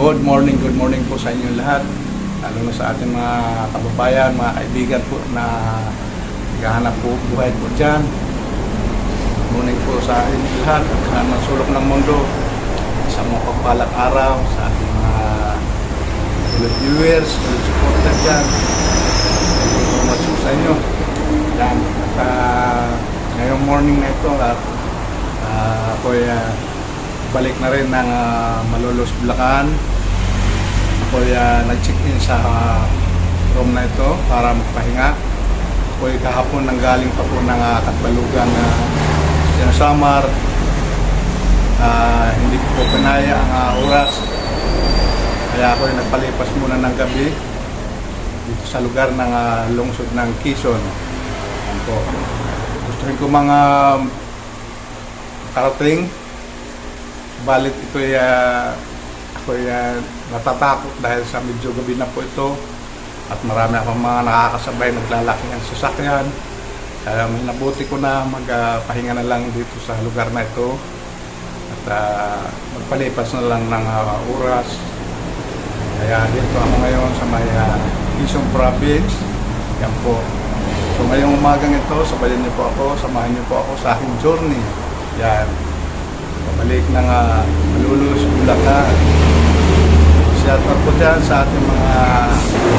good morning po sa inyo lahat. Lalo na sa ating mga kababayan, mga kaibigan po na naghahanap po buhay po dyan. Good morning po sa inyo lahat at sa mga sulok ng mundo. Sa mga pagpalang araw, sa ating mga viewers, supporter dyan. Thank you so much sa inyo. Yan. At ngayong morning na ito, ako'y balik na rin ng Malolos, Bulacan. Ako'y nag-check-in sa room na ito para magpahinga. Ako'y kahapon nanggaling pa po ng Katbalugan na Sinasamar. Hindi ko pinaya ang oras. Kaya ako'y nagpalipas muna ng gabi dito sa lugar ng lungsod ng Quezon. Gustuhin ko mga karating. Balit ito'y ako'y natatakot dahil sa medyo gabi na po ito at marami akong mga nakakasabay naglalaki ng sasakyan. Kaya may nabuti ko na magpahinga na lang dito sa lugar na ito at magpalipas na lang ng oras. Kaya dito ako ngayon sa may Quezon Province. Yan po. So ngayong umagang ito, sabayan niyo po ako, samahan niyo po ako sa aking journey. Yan. Pabalik ng Malolos, Bulacan. Shout out po dyan sa ating mga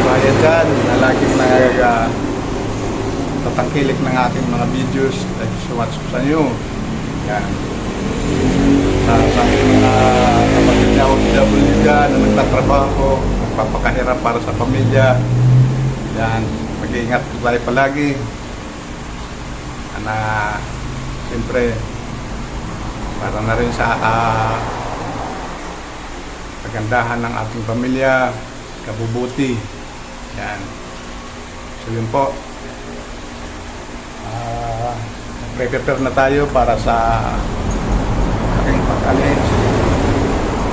bayan dyan na laging tatangkilik ng aking mga videos. Thank you so much sa inyo. Yan. Sa aking mga kapatid niya OFW dyan na nagtatrabaho, nagpapakahirap para sa pamilya. Yan. Mag-iingat po tayo palagi. Siyempre, para na rin sa kagandahan ng ating pamilya, kabubuti. Yan. So yun po. Prepare na tayo para sa aking pag-alis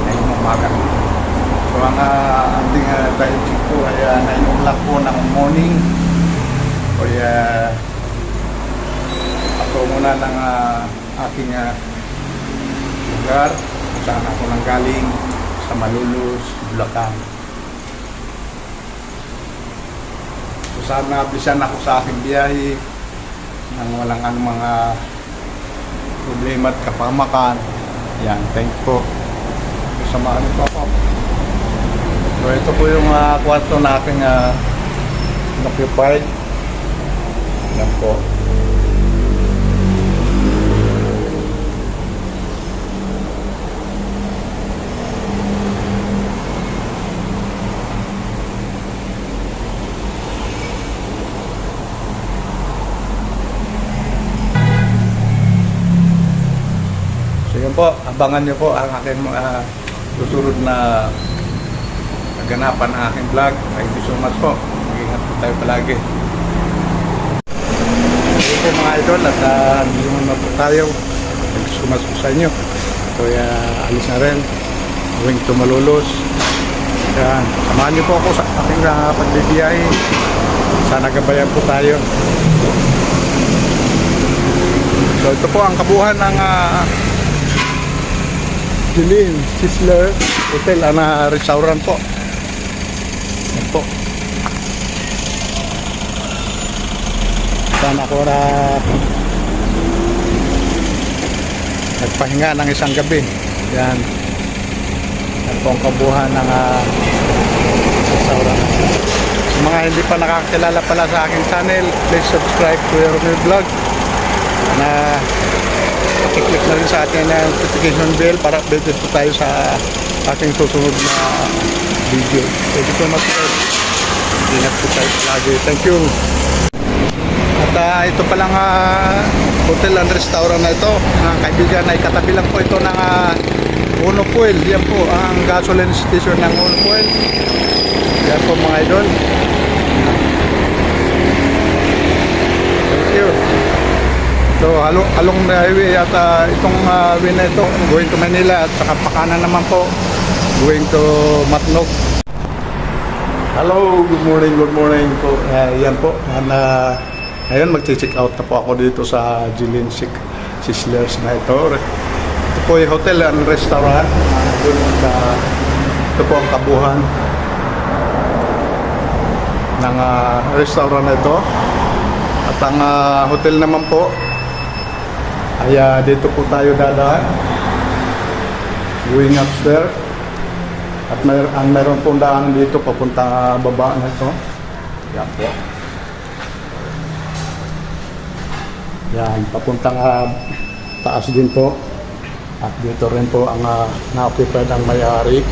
ngayong umaga. So ang ating time check po ay 9 o'clock po ng morning. Kaya ako muna ng aking lugar kung saan ako nanggaling sa Malolos, Bulacan. So saan nablisan ako sa aking biyahe nang walang mga problema at kapamakan. Yan, thank you po. So, samahan niyo po ako. So ito po yung kwarto na aking occupied. Yan po. Yun po, abangan nyo po ang aking susunod na kaganapan ng aking vlog. Thank you so much po. Mag-ingat po tayo palagi. Ito po mga idol at hindi na po tayo. Thank you so much po sa inyo. So alis na rin. Going to Malolos. Yan. Samahan nyo po ako sa aking pagbibiyahe. Sana gabayan po tayo. So ito po ang kabuhan ng Jilin Sizzler Hotel na restaurant po. Yan po. Sana ako na nagpahinga ng isang gabi. Yan. Yan po ang kabuhan ng restaurant. Sa mga hindi pa nakakilala pala sa aking channel, please subscribe to Romeo Vlog. I-click na rin sa ating notification bell para updated po tayo sa ating susunod na video. Thank you so much guys. Ingat po tayo lagi. Thank you. At ito palang hotel and restaurant na ito, mga kaibigan, ay katabi lang po ito ng Uno Fuel. Yan po ang gasoline station ng Uno Fuel. Yan po mga idol. Thank you. So along the highway at itong way na ito going to Manila at saka pakanan naman po going to Matnog. Hello, good morning po. Yan po. Ngayon mag-check out na po ako dito sa Jilin Sizzlers na ito. Ito po yung hotel and restaurant doon sa Ito po ang kabuhan ng restaurant na ito. At ang hotel naman po ay dito po tayo dadaan. Going upstairs. At meron pong daan dito papunta baba na ito. Yan po. Yan, papuntang taas din po. At dito rin po ang na-occupied ang may-ari.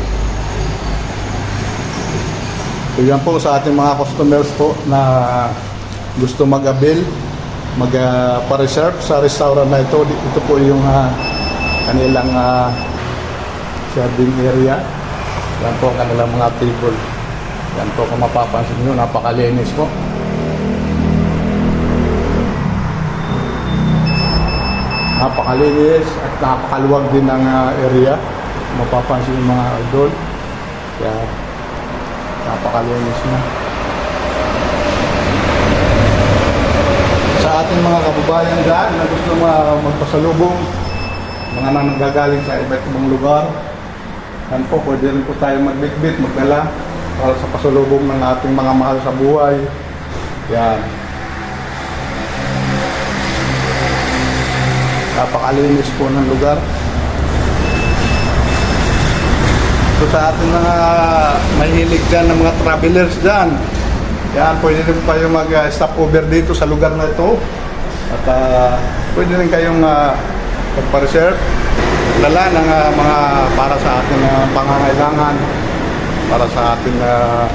So yan po sa ating mga customers po na gusto mag-avail, pa-reserve sa restaurant na ito. Ito po yung kanilang serving area. Yan po ang kanilang mga table. Yan po kung mapapansin nyo, napakalinis po. Napakalinis at napakaluwag din ang area. Mapapansin yung mga idol. Yan. Napakalinis na. Sa ating mga kababayan dyan na gusto magpasalubong, mga nanggagaling sa iba't ibang lugar, yan po, pwede rin po tayo magbitbit, magdala para sa pasalubong ng ating mga mahal sa buhay. Yan. Napakalinis po ng lugar. So sa ating mga mahilig dyan ng mga travelers dyan, yan, pwede rin po kayo mag-stop over dito sa lugar na ito. At pwede rin kayong magpa-reserve, dala ng mga para sa ating pangangailangan, para sa ating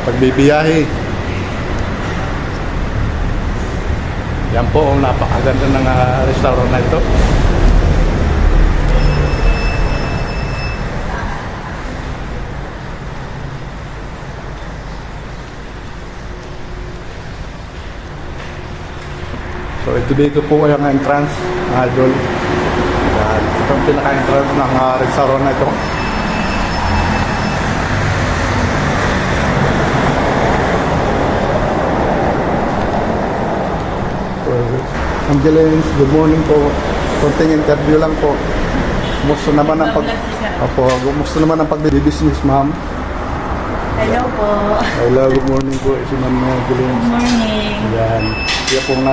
pagbibiyahe. Yan po ang napakaganda ng restaurant na ito. So ito dito po ang entrance, mga idol. Yan, ito ang pinaka-entrance ng restaurant na ito. Ma'am Jelens, good morning po. Konting interview lang po. Kumusta naman ang kumusta naman ang pagbi-business, ma'am? Hello po. Hello, good morning po. Si Ma'am Jelens. Good morning. Yan. Siya pong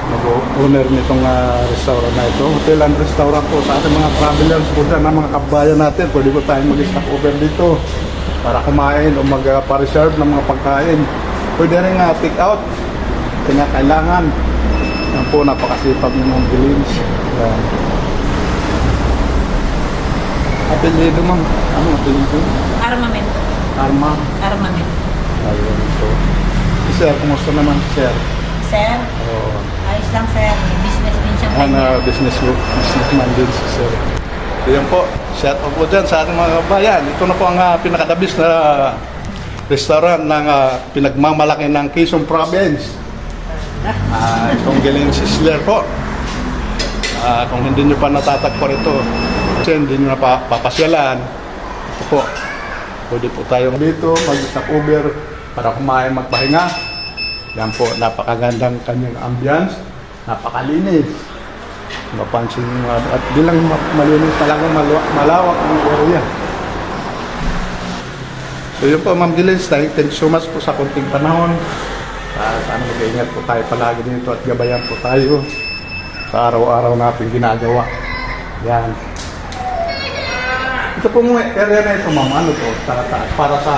nag-owner nitong restaurant na ito. Hotel and restaurant po sa ating mga travelers po dyan, mga kabayan natin. Pwede po tayong mag-stop over dito para kumain o mag-pa-reserve ng mga pagkain. Pwede rin take out. Kailangan. Yan po, napakasipag ng mga Jelens. Yan. Apelido, ma'am. Ano apelido? Armamento. Arma. Armamento. Ayun po. Sir, kumusta naman, sir? Sir? Oo. Ayos lang, sir. May business din siya. Businessman din si sir. So yan po, shout out po dyan sa ating mga kabayan. Ito na po ang pinakadabis na restaurant ng pinagmamalaki ng Quezon Province. Itong Jelens Sizzler po. Kung hindi nyo pa natatagpo ito, kasi hindi nyo na papasyalan, ito po. Pwede po tayo dito, mag-stop over para kumain, magpahinga. Yan po, napakagandang kanyang ambience, napakalinis. Mapansin nyo, at di lang malinis, talagang malawak ang area. So yun po, Ma'am Jelens, thank you so much po sa konting panahon. Sana mag-iingat po tayo palagi dito at gabayan po tayo sa araw-araw natin ginagawa. Yan. Ito pong area na ito, ma'am, ano to? Para sa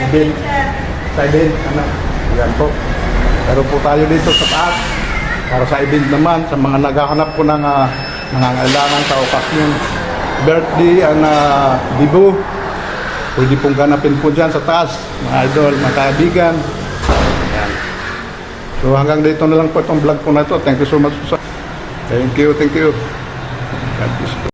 event. Sa event, ano? Yan po. Pero po tayo dito sa taas. Para sa event naman, sa mga naghahanap po ng nangangailangan sa okasyon. Birthday, dibu. Pwede pong ganapin po dyan sa taas. Mga idol, mga kaibigan. Yan. So hanggang dito na lang po itong vlog po na ito. Thank you so much po sa... Thank you. God bless po.